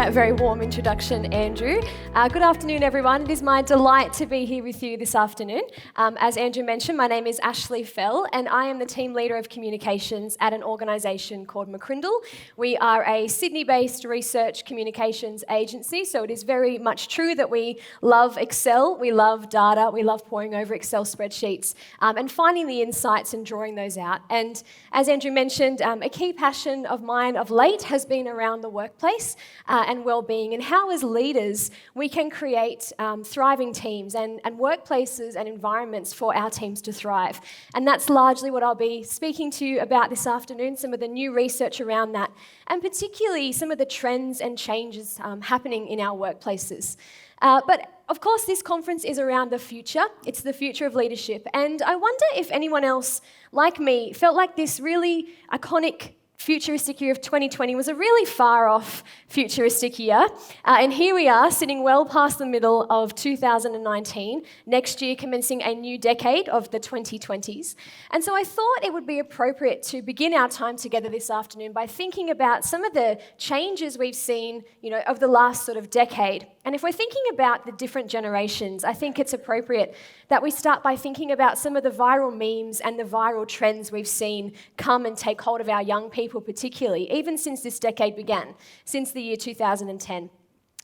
that very warm introduction, Andrew. Good afternoon, everyone. It is my delight to be here with you this afternoon. As Andrew mentioned, my name is Ashley FOL, and I am the team leader of communications at an organisation called McCrindle. We are a Sydney-based research communications agency, so it is very much true that we love Excel, we love data, we love poring over Excel spreadsheets and finding the insights and drawing those out. And as Andrew mentioned, a key passion of mine of late has been around the workplace and well-being, and how as leaders we can create thriving teams and workplaces and environments for our teams to thrive. And that's largely what I'll be speaking to you about this afternoon, some of the new research around that, and particularly some of the trends and changes happening in our workplaces. But of course, this conference is around the future. It's the future of leadership. And I wonder if anyone else, like me, felt like this really iconic futuristic year of 2020 was a really far off futuristic year. And here we are, sitting well past the middle of 2019, next year commencing a new decade of the 2020s. And so I thought it would be appropriate to begin our time together this afternoon by thinking about some of the changes we've seen, over the last sort of decade. And if we're thinking about the different generations, I think it's appropriate that we start by thinking about some of the viral memes and the viral trends we've seen come and take hold of our young people particularly, even since this decade began, since the year 2010.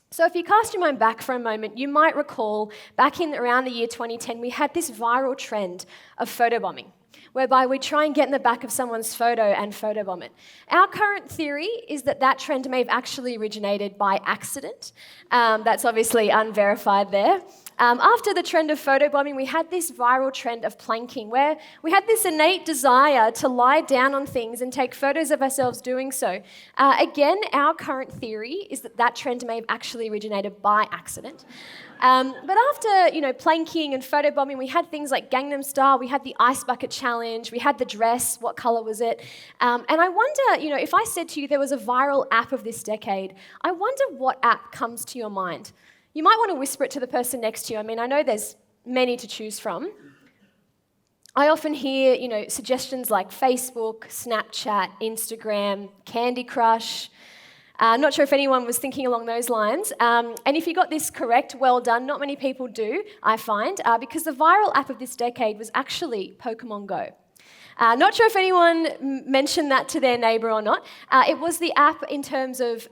So if you cast your mind back for a moment, you might recall back in around the year 2010, we had this viral trend of photobombing, whereby we try and get in the back of someone's photo and photobomb it. Our current theory is that that trend may have actually originated by accident. That's obviously unverified there. After the trend of photobombing, we had this viral trend of planking, where we had this innate desire to lie down on things and take photos of ourselves doing so. Again, our current theory is that that trend may have actually originated by accident. But after, planking and photobombing, we had things like Gangnam Style, we had the ice bucket challenge, we had the dress, what colour was it? And I wonder, if I said to you there was a viral app of this decade, I wonder what app comes to your mind. You might want to whisper it to the person next to you. I know there's many to choose from. I often hear, suggestions like Facebook, Snapchat, Instagram, Candy Crush. Not sure if anyone was thinking along those lines. And if you got this correct, well done. Not many people do, I find, because the viral app of this decade was actually Pokemon Go. Not sure if anyone mentioned that to their neighbour or not. It was the app in terms of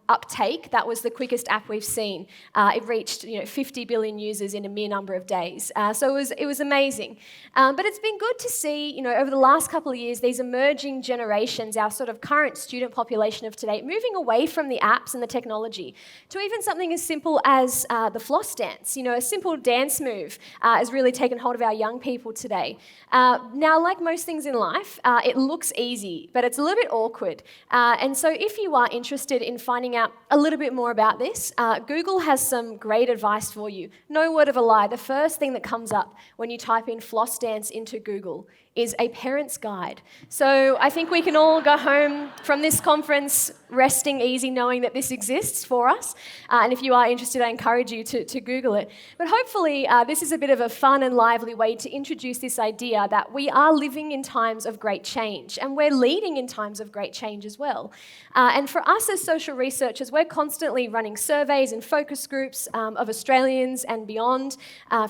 uptake, that was the quickest app we've seen. It reached 50 billion users in a mere number of days. So it was amazing. But it's been good to see, over the last couple of years, these emerging generations, our sort of current student population of today, moving away from the apps and the technology to even something as simple as the Floss Dance. A simple dance move has really taken hold of our young people today. Now, like most things in life, it looks easy, but it's a little bit awkward. And so if you are interested in finding out a little bit more about this, Google has some great advice for you. No word of a lie, the first thing that comes up when you type in Floss Dance into Google is a parent's guide. So I think we can all go home from this conference resting easy knowing that this exists for us. And if you are interested, I encourage you to Google it. But hopefully this is a bit of a fun and lively way to introduce this idea that we are living in times of great change, and we're leading in times of great change as well. And for us as social researchers, we're constantly running surveys and focus groups of Australians and beyond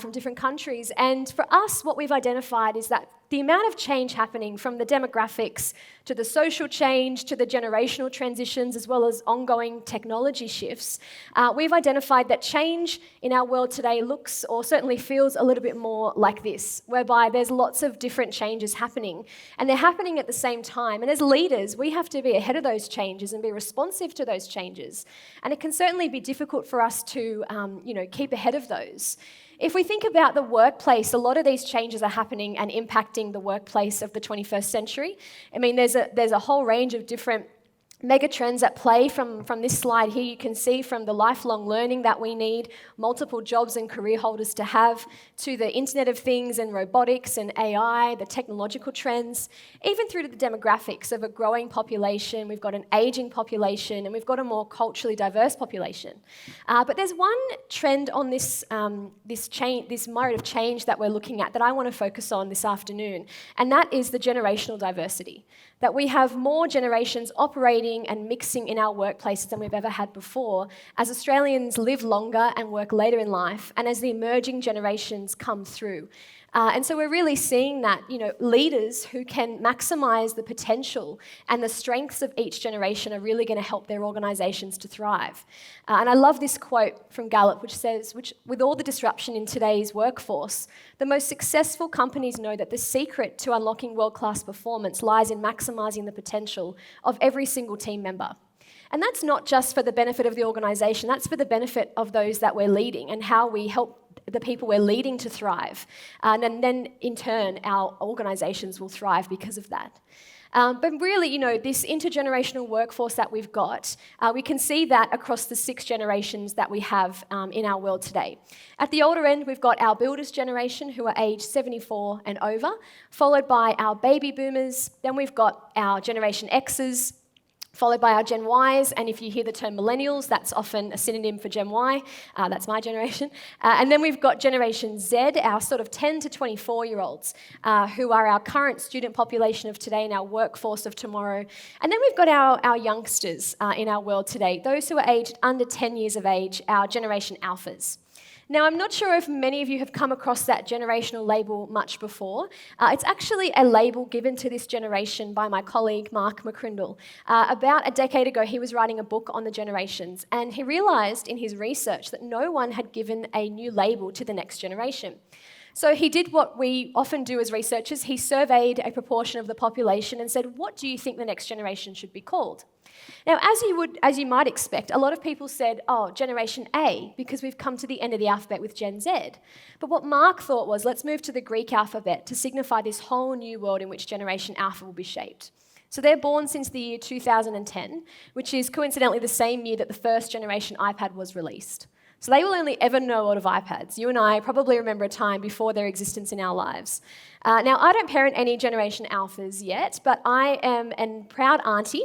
from different countries. And for us, what we've identified is that the amount of change happening, from the demographics to the social change to the generational transitions, as well as ongoing technology shifts, we've identified that change in our world today looks, or certainly feels, a little bit more like this, whereby there's lots of different changes happening, and they're happening at the same time. And as leaders, we have to be ahead of those changes and be responsive to those changes. And it can certainly be difficult for us to, keep ahead of those. If we think about the workplace, a lot of these changes are happening and impacting the workplace of the 21st century. There's a whole range of different mega trends at play from this slide here. You can see from the lifelong learning that we need multiple jobs and career holders to have, to the Internet of Things and robotics and AI, the technological trends, even through to the demographics of a growing population. We've got an aging population, and we've got a more culturally diverse population. But there's one trend on this mode of change that we're looking at that I want to focus on this afternoon, and that is the generational diversity. That we have more generations operating marrying and mixing in our workplaces than we've ever had before, as Australians live longer and work later in life, and as the emerging generations come through. And so we're really seeing that, leaders who can maximise the potential and the strengths of each generation are really going to help their organisations to thrive. And I love this quote from Gallup, which says, with all the disruption in today's workforce, the most successful companies know that the secret to unlocking world-class performance lies in maximising the potential of every single team member. And that's not just for the benefit of the organisation, that's for the benefit of those that we're leading and how we help the people we're leading to thrive. And then, in turn, our organisations will thrive because of that. But really, this intergenerational workforce that we've got, we can see that across the 6 generations that we have in our world today. At the older end, we've got our builders generation, who are aged 74 and over, followed by our baby boomers. Then we've got our Generation X's, followed by our Gen Ys, and if you hear the term millennials, that's often a synonym for Gen Y. That's my generation. And then we've got Generation Z, our sort of 10 to 24-year-olds, who are our current student population of today and our workforce of tomorrow. And then we've got our youngsters in our world today, those who are aged under 10 years of age, our Generation Alphas. Now, I'm not sure if many of you have come across that generational label much before. It's actually a label given to this generation by my colleague, Mark McCrindle. About a decade ago, he was writing a book on the generations, and he realised in his research that no one had given a new label to the next generation. So he did what we often do as researchers. He surveyed a proportion of the population and said, what do you think the next generation should be called? Now, as you might expect, a lot of people said, Generation A, because we've come to the end of the alphabet with Gen Z. But what Mark thought was, let's move to the Greek alphabet to signify this whole new world in which Generation Alpha will be shaped. So they're born since the year 2010, which is coincidentally the same year that the first generation iPad was released. So they will only ever know a lot of iPads. You and I probably remember a time before their existence in our lives. Now, I don't parent any Generation Alphas yet, but I am a proud auntie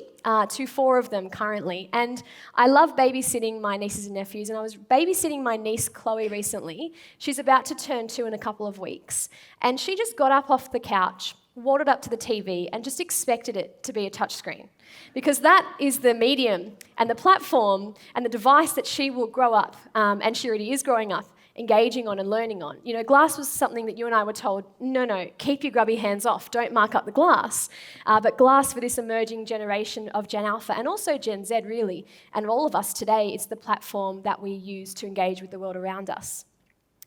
to 4 of them currently. And I love babysitting my nieces and nephews, and I was babysitting my niece Chloe recently. She's about to turn 2 in a couple of weeks. And she just got up off the couch, waddled up to the TV, and just expected it to be a touchscreen. Because that is the medium and the platform and the device that she will grow up, and she already is growing up, engaging on and learning on. Glass was something that you and I were told, no, keep your grubby hands off, don't mark up the glass. But glass for this emerging generation of Gen Alpha and also Gen Z really, and all of us today, it's the platform that we use to engage with the world around us.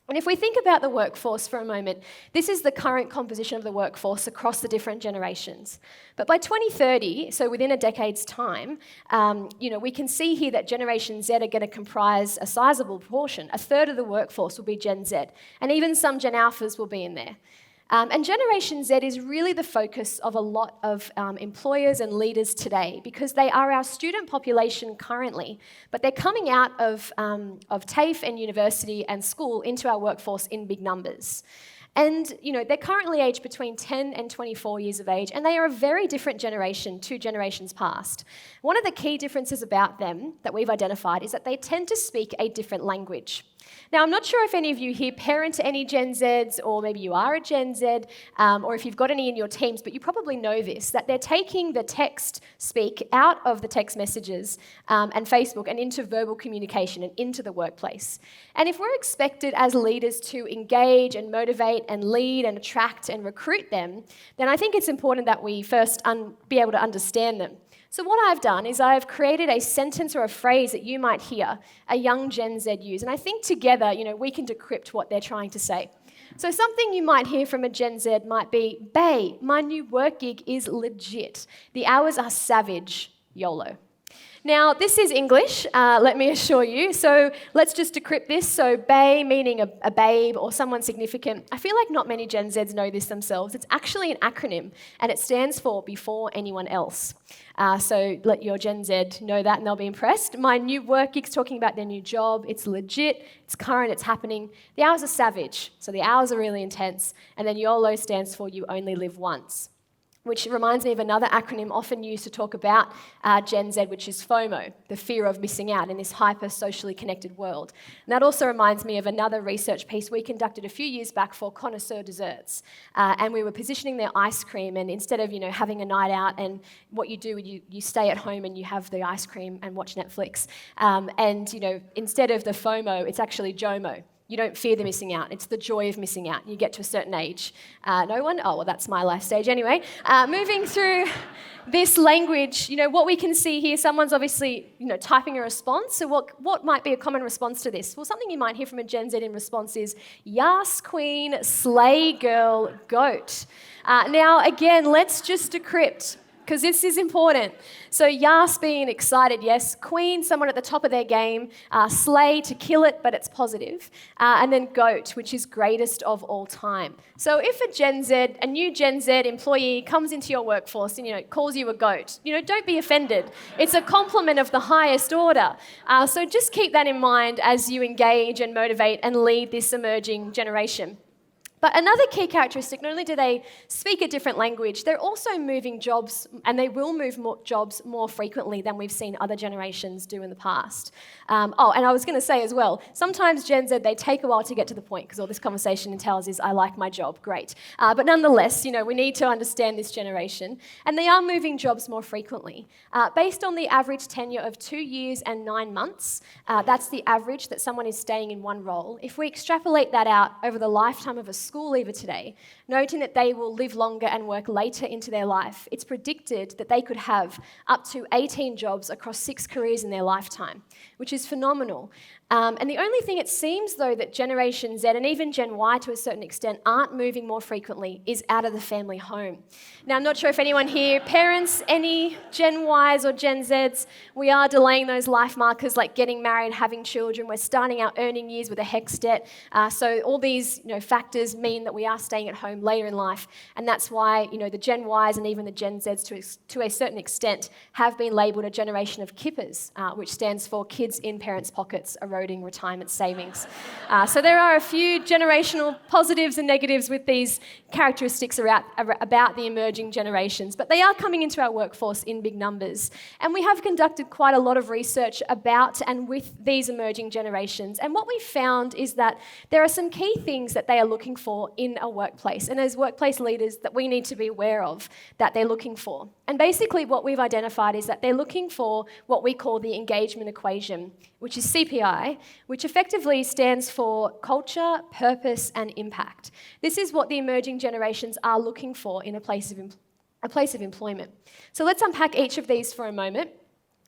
And if we think about the workforce for a moment, this is the current composition of the workforce across the different generations. But by 2030, so within a decade's time, we can see here that Generation Z are going to comprise a sizable proportion. A third of the workforce will be Gen Z, and even some Gen Alphas will be in there. And Generation Z is really the focus of a lot of employers and leaders today because they are our student population currently, but they're coming out of TAFE and university and school into our workforce in big numbers. And, they're currently aged between 10 and 24 years of age, and they are a very different generation to generations past. One of the key differences about them that we've identified is that they tend to speak a different language. Now, I'm not sure if any of you here parent any Gen Zs, or maybe you are a Gen Z, or if you've got any in your teams, but you probably know this, that they're taking the text speak out of the text messages and Facebook and into verbal communication and into the workplace. And if we're expected as leaders to engage and motivate and lead and attract and recruit them, then I think it's important that we first be able to understand them. So what I've done is I've created a sentence or a phrase that you might hear a young Gen Z use, and I think together, we can decrypt what they're trying to say. So something you might hear from a Gen Z might be, "Bae, my new work gig is legit. The hours are savage, YOLO." Now, this is English, let me assure you, so let's just decrypt this. So bae meaning a babe or someone significant. I feel like not many Gen Zs know this themselves. It's actually an acronym, and it stands for before anyone else. So let your Gen Z know that and they'll be impressed. My new work gig's talking about their new job. It's legit, it's current, it's happening. The hours are savage, so the hours are really intense. And then YOLO stands for you only live once. which reminds me of another acronym often used to talk about Gen Z, which is FOMO, the fear of missing out in this hyper-socially connected world. And that also reminds me of another research piece we conducted a few years back for Connoisseur Desserts. And we were positioning their ice cream, and instead of having a night out, and what you do, you stay at home and you have the ice cream and watch Netflix. Instead of the FOMO, it's actually JOMO. You don't fear the missing out. It's the joy of missing out. You get to a certain age. No one? Oh, well, that's my life stage anyway. Moving through this language, what we can see here, someone's obviously, typing a response. So what might be a common response to this? Well, something you might hear from a Gen Z in response is, "Yas, queen, slay girl, goat." Now, again, let's just decrypt, because this is important. So yas being excited, yes. Queen, someone at the top of their game. Slay, to kill it, but it's positive. And then goat, which is greatest of all time. So if a new Gen Z employee comes into your workforce and calls you a goat, don't be offended. It's a compliment of the highest order. So just keep that in mind as you engage and motivate and lead this emerging generation. But another key characteristic, not only do they speak a different language, they're also moving jobs, and they will move jobs more frequently than we've seen other generations do in the past. And I was going to say as well, sometimes Gen Z, they take a while to get to the point, because all this conversation entails is, I like my job, great. But nonetheless, we need to understand this generation, and they are moving jobs more frequently. Based on the average tenure of 2 years and 9 months, that's the average that someone is staying in one role. If we extrapolate that out over the lifetime of a school leaver today, noting that they will live longer and work later into their life, it's predicted that they could have up to 18 jobs across 6 careers in their lifetime, which is phenomenal. And the only thing it seems, though, that Generation Z and even Gen Y to a certain extent aren't moving more frequently is out of the family home. Now, I'm not sure if anyone here, parents, any Gen Ys or Gen Zs, we are delaying those life markers like getting married, having children. We're starting our earning years with a HECS debt. So all these factors mean that we are staying at home later in life. And that's why the Gen Ys and even the Gen Zs to a certain extent have been labelled a generation of kippers, which stands for kids in parents' pockets, eroding retirement savings. So there are a few generational positives and negatives with these characteristics about the emerging generations, but they are coming into our workforce in big numbers. And we have conducted quite a lot of research about and with these emerging generations. And what we found is that there are some key things that they are looking for in a workplace, and as workplace leaders that we need to be aware of that they're looking for. And basically what we've identified is that they're looking for what we call the engagement equation, which is CPI, which effectively stands for culture, purpose, and impact. This is what the emerging generations are looking for in a place of employment. So let's unpack each of these for a moment.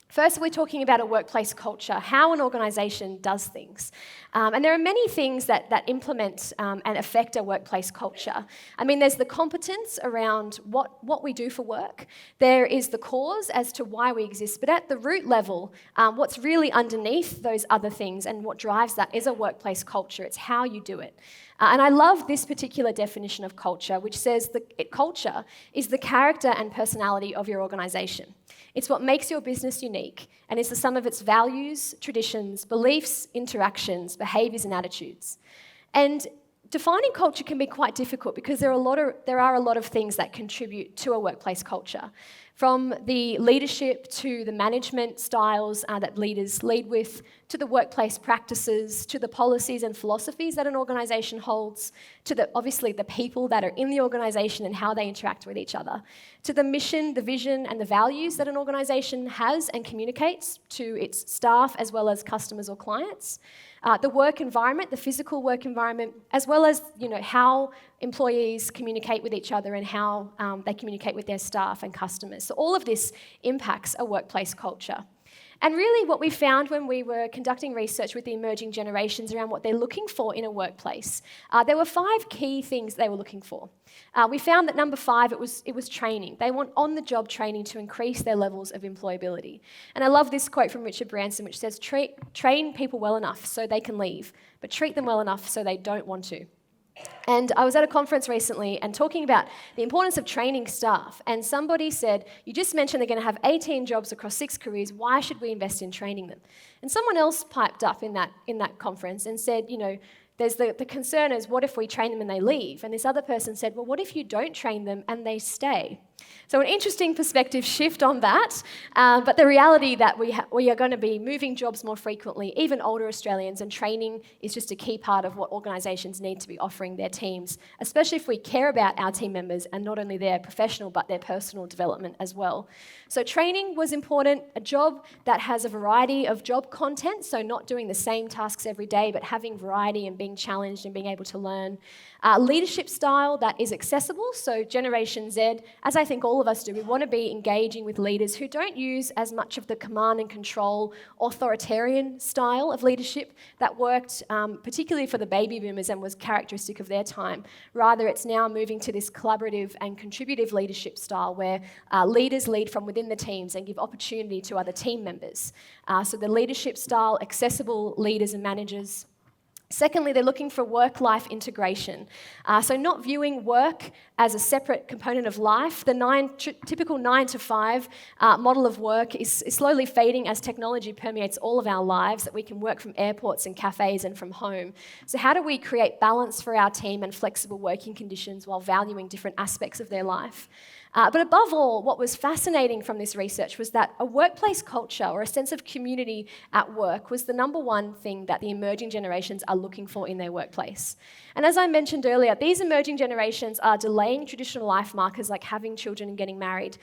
First, we're talking about a workplace culture, how an organisation does things. And there are many things that implement and affect a workplace culture. I mean, there's the competence around what we do for work. There is the cause as to why we exist. But at the root level, what's really underneath those other things and what drives that is a workplace culture. It's how you do it. And I love this particular definition of culture, which says that culture is the character and personality of your organisation. It's what makes your business unique, and it's the sum of its values, traditions, beliefs, interactions, behaviours, and attitudes. And defining culture can be quite difficult because there are a lot of things that contribute to a workplace culture, from the leadership to the management styles that leaders lead with, to the workplace practices, to the policies and philosophies that an organisation holds, to obviously the people that are in the organisation and how they interact with each other, to the mission, the vision, and the values that an organisation has and communicates to its staff as well as customers or clients. The work environment, the physical work environment, as well as how employees communicate with each other and how they communicate with their staff and customers. So all of this impacts a workplace culture. And really what we found when we were conducting research with the emerging generations around what they're looking for in a workplace, there were 5 key things they were looking for. We found that number 5, it was training. They want on-the-job training to increase their levels of employability. And I love this quote from Richard Branson, which says, train people well enough so they can leave, but treat them well enough so they don't want to. And I was at a conference recently and talking about the importance of training staff, and somebody said, you just mentioned they're going to have 18 jobs across 6 careers, why should we invest in training them? And someone else piped up in that conference and said, there's the concern is what if we train them and they leave? And this other person said, well, what if you don't train them and they stay? So an interesting perspective shift on that, but the reality that we are going to be moving jobs more frequently, even older Australians, and training is just a key part of what organisations need to be offering their teams, especially if we care about our team members and not only their professional but their personal development as well. So training was important, a job that has a variety of job content, so not doing the same tasks every day but having variety and being challenged and being able to learn. Leadership style that is accessible, so Generation Z, as I think all of us do, we want to be engaging with leaders who don't use as much of the command and control authoritarian style of leadership that worked particularly for the baby boomers and was characteristic of their time. Rather, it's now moving to this collaborative and contributive leadership style where leaders lead from within the teams and give opportunity to other team members. So the leadership style, accessible leaders and managers. Secondly, they're looking for work-life integration. So not viewing work as a separate component of life. The typical 9 to 5 model of work is slowly fading as technology permeates all of our lives, that we can work from airports and cafes and from home. So how do we create balance for our team and flexible working conditions while valuing different aspects of their life? But above all, what was fascinating from this research was that a workplace culture or a sense of community at work was the number one thing that the emerging generations are looking for in their workplace. And as I mentioned earlier, these emerging generations are delaying traditional life markers like having children and getting married.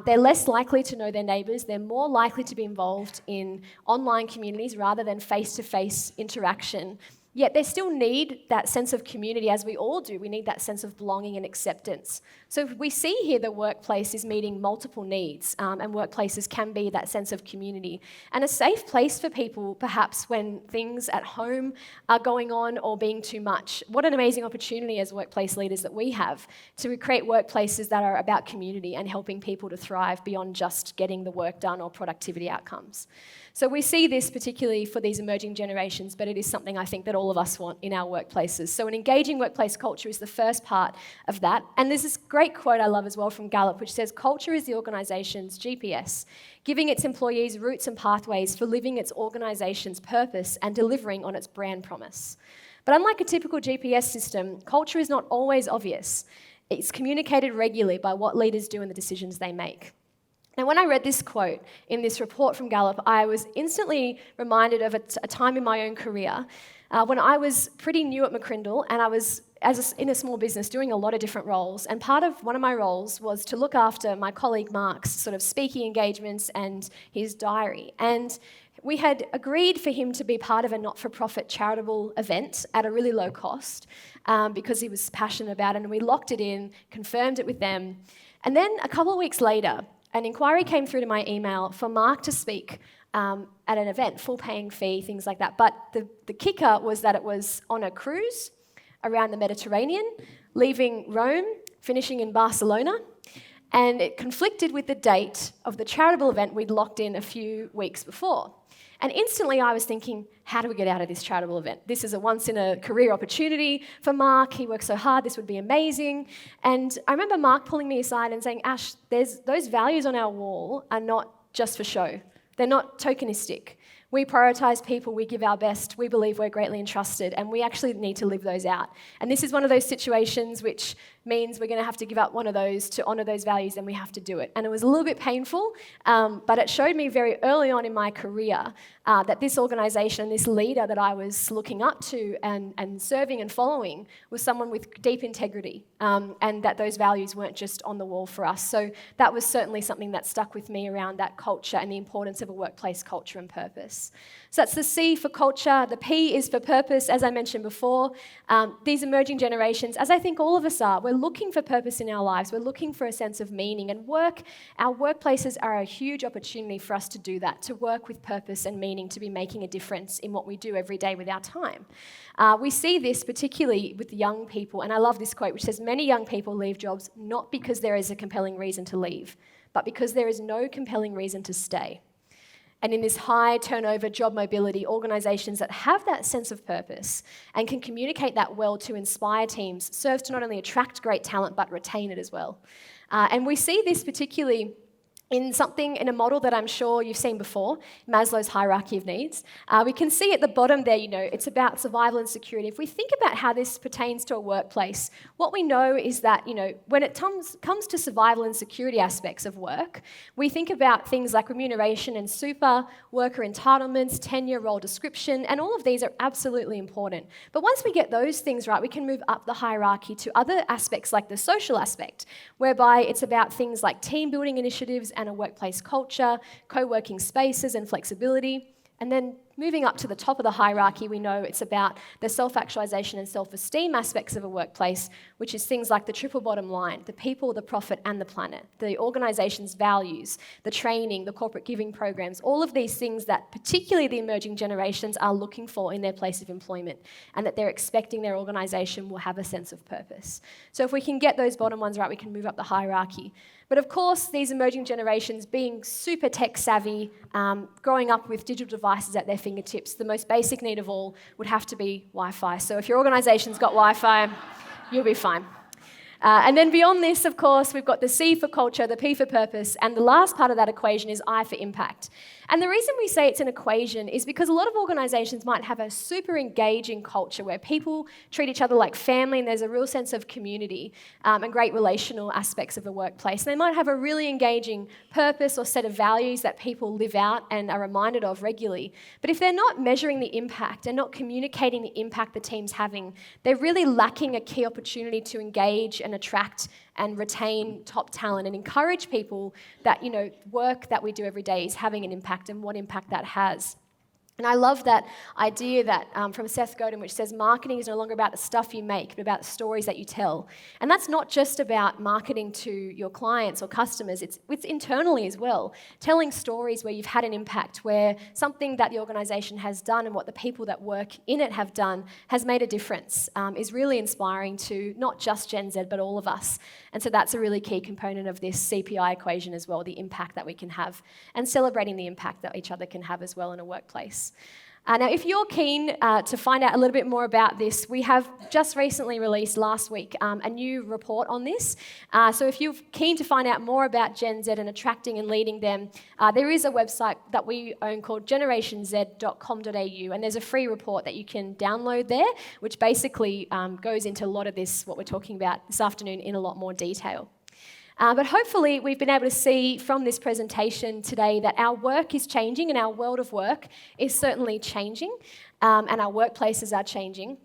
They're less likely to know their neighbours. They're more likely to be involved in online communities rather than face-to-face interaction. Yet they still need that sense of community, as we all do. We need that sense of belonging and acceptance. So we see here the workplace is meeting multiple needs, and workplaces can be that sense of community. And a safe place for people, perhaps when things at home are going on or being too much. What an amazing opportunity as workplace leaders that we have to create workplaces that are about community and helping people to thrive beyond just getting the work done or productivity outcomes. So we see this particularly for these emerging generations, but it is something I think that all of us want in our workplaces. So an engaging workplace culture is the first part of that. And there's this great quote I love as well from Gallup, which says, "Culture is the organisation's GPS, giving its employees routes and pathways for living its organisation's purpose and delivering on its brand promise." But unlike a typical GPS system, culture is not always obvious. It's communicated regularly by what leaders do and the decisions they make. Now, when I read this quote in this report from Gallup, I was instantly reminded of a time in my own career when I was pretty new at McCrindle and I was in a small business doing a lot of different roles. And part of one of my roles was to look after my colleague Mark's sort of speaking engagements and his diary. And we had agreed for him to be part of a not-for-profit charitable event at a really low cost because he was passionate about it. And we locked it in, confirmed it with them. And then a couple of weeks later, an inquiry came through to my email for Mark to speak at an event, full paying fee, things like that. But the kicker was that it was on a cruise around the Mediterranean, leaving Rome, finishing in Barcelona, and it conflicted with the date of the charitable event we'd locked in a few weeks before. And instantly I was thinking, how do we get out of this charitable event? This is a once-in-a-career opportunity for Mark. He worked so hard, this would be amazing. And I remember Mark pulling me aside and saying, "Ash, those values on our wall are not just for show. They're not tokenistic. We prioritise people, we give our best, we believe we're greatly entrusted, and we actually need to live those out. And this is one of those situations which means we're going to have to give up one of those to honour those values, and we have to do it." And it was a little bit painful, but it showed me very early on in my career that this organisation, this leader that I was looking up to and serving and following was someone with deep integrity, and that those values weren't just on the wall for us. So that was certainly something that stuck with me around that culture and the importance of a workplace culture and purpose. So that's the C for culture. The P is for purpose, as I mentioned before. These emerging generations, as I think all of us are, we're looking for purpose in our lives. We're looking for a sense of meaning. And our workplaces are a huge opportunity for us to do that, to work with purpose and meaning, to be making a difference in what we do every day with our time. We see this particularly with young people, and I love this quote, which says, "Many young people leave jobs not because there is a compelling reason to leave, but because there is no compelling reason to stay." And in this high turnover job mobility, organisations that have that sense of purpose and can communicate that well to inspire teams serves to not only attract great talent but retain it as well. And we see this particularly in a model that I'm sure you've seen before, Maslow's hierarchy of needs, we can see at the bottom there, it's about survival and security. If we think about how this pertains to a workplace, what we know is that, when it comes to survival and security aspects of work, we think about things like remuneration and super, worker entitlements, tenure, role description, and all of these are absolutely important. But once we get those things right, we can move up the hierarchy to other aspects like the social aspect, whereby it's about things like team building initiatives and a workplace culture, co-working spaces and flexibility. And then moving up to the top of the hierarchy, we know it's about the self-actualization and self-esteem aspects of a workplace, which is things like the triple bottom line, the people, the profit, and the planet, the organization's values, the training, the corporate giving programs, all of these things that particularly the emerging generations are looking for in their place of employment, and that they're expecting their organization will have a sense of purpose. So if we can get those bottom ones right, we can move up the hierarchy. But of course, these emerging generations being super tech savvy, growing up with digital devices at their fingertips, the most basic need of all would have to be Wi-Fi. So if your organisation's got Wi-Fi, you'll be fine. And then beyond this, of course, we've got the C for culture, the P for purpose, and the last part of that equation is I for impact. And the reason we say it's an equation is because a lot of organisations might have a super engaging culture where people treat each other like family and there's a real sense of community and great relational aspects of the workplace. And they might have a really engaging purpose or set of values that people live out and are reminded of regularly. But if they're not measuring the impact and not communicating the impact the team's having, they're really lacking a key opportunity to engage and attract and retain top talent and encourage people that, work that we do every day is having an impact and what impact that has. And I love that idea that from Seth Godin, which says marketing is no longer about the stuff you make, but about the stories that you tell. And that's not just about marketing to your clients or customers, it's internally as well. Telling stories where you've had an impact, where something that the organisation has done and what the people that work in it have done has made a difference is really inspiring to not just Gen Z, but all of us. And so that's a really key component of this CPI equation as well, the impact that we can have, and celebrating the impact that each other can have as well in a workplace. Now, if you're keen to find out a little bit more about this, we have just recently released last week a new report on this. So if you're keen to find out more about Gen Z and attracting and leading them, there is a website that we own called generationz.com.au, and there's a free report that you can download there, which basically goes into a lot of this, what we're talking about this afternoon, in a lot more detail. But hopefully we've been able to see from this presentation today that our work is changing and our world of work is certainly changing, and our workplaces are changing.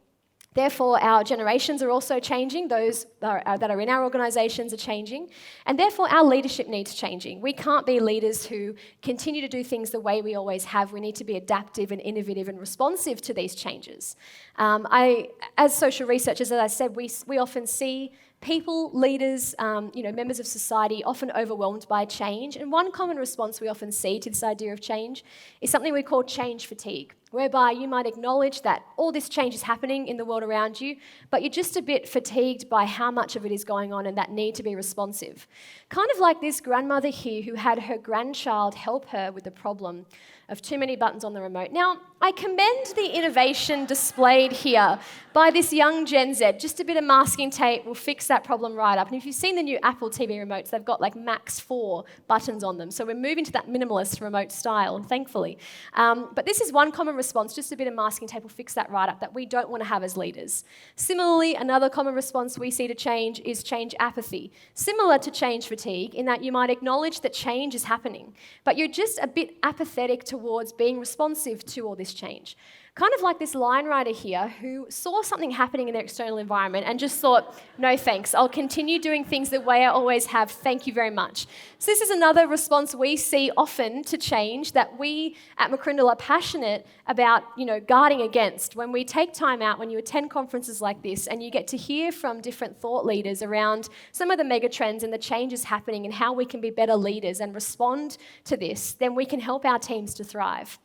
Therefore, our generations are also changing. Those that are in our organisations are changing. And therefore, our leadership needs changing. We can't be leaders who continue to do things the way we always have. We need to be adaptive and innovative and responsive to these changes. As social researchers, as I said, we often see people, leaders, members of society often overwhelmed by change. And one common response we often see to this idea of change is something we call change fatigue, whereby you might acknowledge that all this change is happening in the world around you, but you're just a bit fatigued by how much of it is going on and that need to be responsive. Kind of like this grandmother here who had her grandchild help her with the problem of too many buttons on the remote. Now, I commend the innovation displayed here by this young Gen Z. Just a bit of masking tape will fix that problem right up. And if you've seen the new Apple TV remotes, they've got like max 4 buttons on them. So we're moving to that minimalist remote style, thankfully. But this is one common response, just a bit of masking tape will fix that right up, that we don't want to have as leaders. Similarly, another common response we see to change is change apathy. Similar to change fatigue, in that you might acknowledge that change is happening, but you're just a bit apathetic towards being responsive to all this change. Kind of like this line writer here who saw something happening in their external environment and just thought, no thanks, I'll continue doing things the way I always have, thank you very much. So this is another response we see often to change that we at McCrindle are passionate about, guarding against. When we take time out, when you attend conferences like this and you get to hear from different thought leaders around some of the mega trends and the changes happening and how we can be better leaders and respond to this, then we can help our teams to thrive.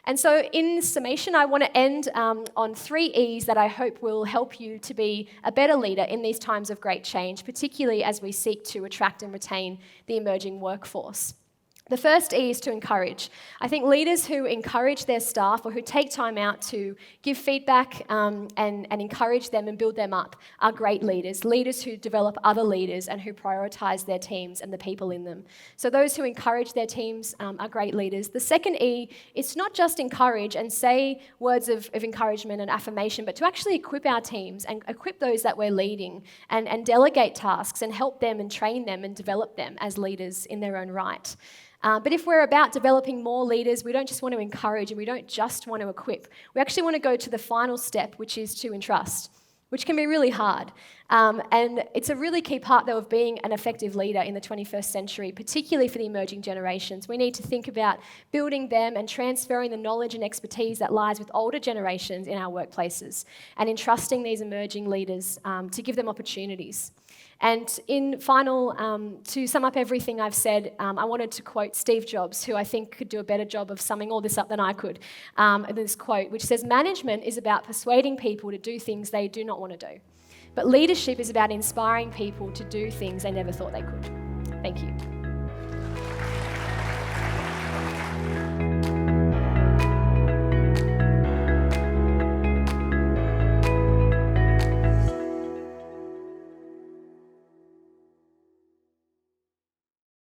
And so in summation, I want to end on 3 E's that I hope will help you to be a better leader in these times of great change, particularly as we seek to attract and retain the emerging workforce. The first E is to encourage. I think leaders who encourage their staff or who take time out to give feedback and encourage them and build them up are great leaders. Leaders who develop other leaders and who prioritise their teams and the people in them. So those who encourage their teams are great leaders. The second E is not just encourage and say words of encouragement and affirmation, but to actually equip our teams and equip those that we're leading and delegate tasks and help them and train them and develop them as leaders in their own right. But if we're about developing more leaders, we don't just want to encourage and we don't just want to equip. We actually want to go to the final step, which is to entrust, which can be really hard. And it's a really key part, though, of being an effective leader in the 21st century, particularly for the emerging generations. We need to think about building them and transferring the knowledge and expertise that lies with older generations in our workplaces and entrusting these emerging leaders to give them opportunities. And in final, to sum up everything I've said, I wanted to quote Steve Jobs, who I think could do a better job of summing all this up than I could. This quote, which says, "Management is about persuading people to do things they do not want to do. But leadership is about inspiring people to do things they never thought they could." Thank you.